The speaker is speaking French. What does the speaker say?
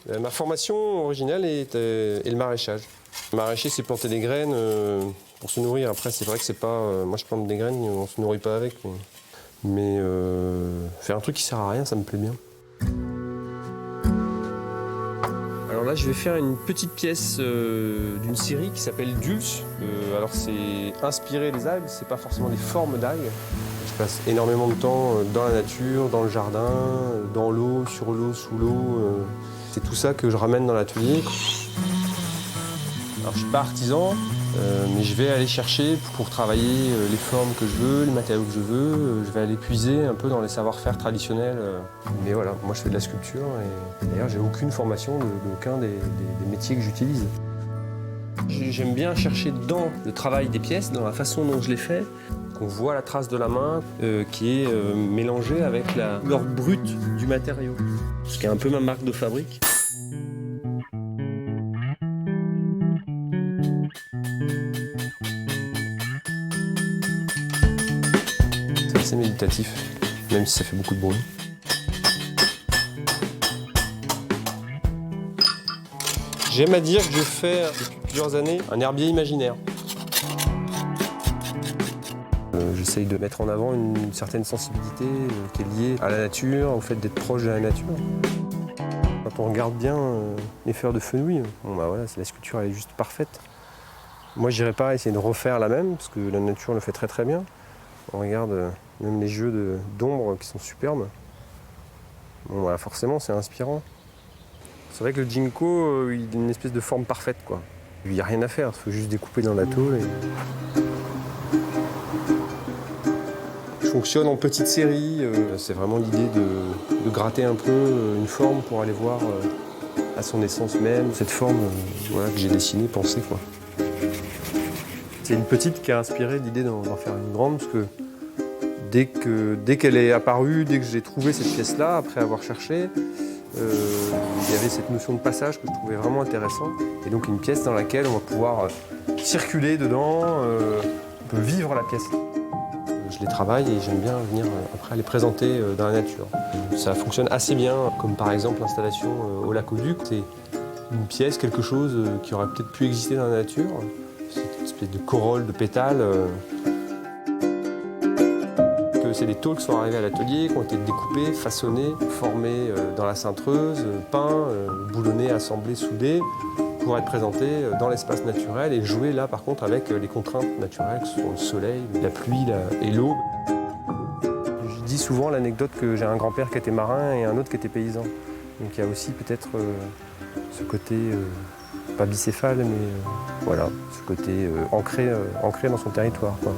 Ma formation originale est le maraîchage. Le maraîcher, c'est planter des graines pour se nourrir. Après, c'est vrai que c'est pas... moi, je plante des graines, on ne se nourrit pas avec. Mais faire un truc qui sert à rien, ça me plaît bien. Alors là, je vais faire une petite pièce d'une série qui s'appelle Dulce. Alors, c'est inspiré des algues, c'est pas forcément des formes d'algues. Je passe énormément de temps dans la nature, dans le jardin, dans l'eau, sur l'eau, sous l'eau. C'est tout ça que je ramène dans l'atelier. Alors, je suis pas artisan, mais je vais aller chercher pour travailler les formes que je veux, les matériaux que je veux. Je vais aller puiser un peu dans les savoir-faire traditionnels. Mais voilà, moi je fais de la sculpture et d'ailleurs j'ai aucune formation d'aucun des métiers que j'utilise. J'aime bien chercher dans le travail des pièces, dans la façon dont je les fais, qu'on voit la trace de la main qui est mélangée avec la couleur brute du matériau, ce qui est un peu ma marque de fabrique. C'est assez méditatif, même si ça fait beaucoup de bruit. J'aime à dire que je fais depuis plusieurs années un herbier imaginaire. J'essaye de mettre en avant une certaine sensibilité qui est liée à la nature, au fait d'être proche de la nature. Quand on regarde bien les fleurs de fenouil, bon bah voilà, la sculpture elle est juste parfaite. Moi j'irais pas essayer de refaire la même, parce que la nature le fait très très bien. On regarde même les jeux d'ombre qui sont superbes. Bon voilà, forcément c'est inspirant. C'est vrai que le Jinko, il a une espèce de forme parfaite, quoi. Il n'y a rien à faire, il faut juste découper dans la tôle. Je fonctionne en petite série. C'est vraiment l'idée de gratter un peu une forme pour aller voir à son essence même cette forme voilà, que j'ai dessinée, pensée, quoi. C'est une petite qui a inspiré l'idée d'en faire une grande, parce que dès qu'elle est apparue, dès que j'ai trouvé cette pièce-là, après avoir cherché, il y avait cette notion de passage que je trouvais vraiment intéressante. Et donc une pièce dans laquelle on va pouvoir circuler dedans, on peut vivre la pièce. Je les travaille et j'aime bien venir après les présenter dans la nature. Ça fonctionne assez bien, comme par exemple l'installation au lac Auduc. C'est une pièce, quelque chose qui aurait peut-être pu exister dans la nature. C'est une espèce de corolle, de pétales. C'est des tôles qui sont arrivées à l'atelier, qui ont été découpées, façonnées, formées dans la cintreuse, peints, boulonnés, assemblés, soudés, pour être présentées dans l'espace naturel et jouer là par contre avec les contraintes naturelles, que sont le soleil, la pluie et l'eau. Je dis souvent l'anecdote que j'ai un grand-père qui était marin et un autre qui était paysan. Donc il y a aussi peut-être ce côté, pas bicéphale, mais voilà, ce côté ancré dans son territoire, quoi.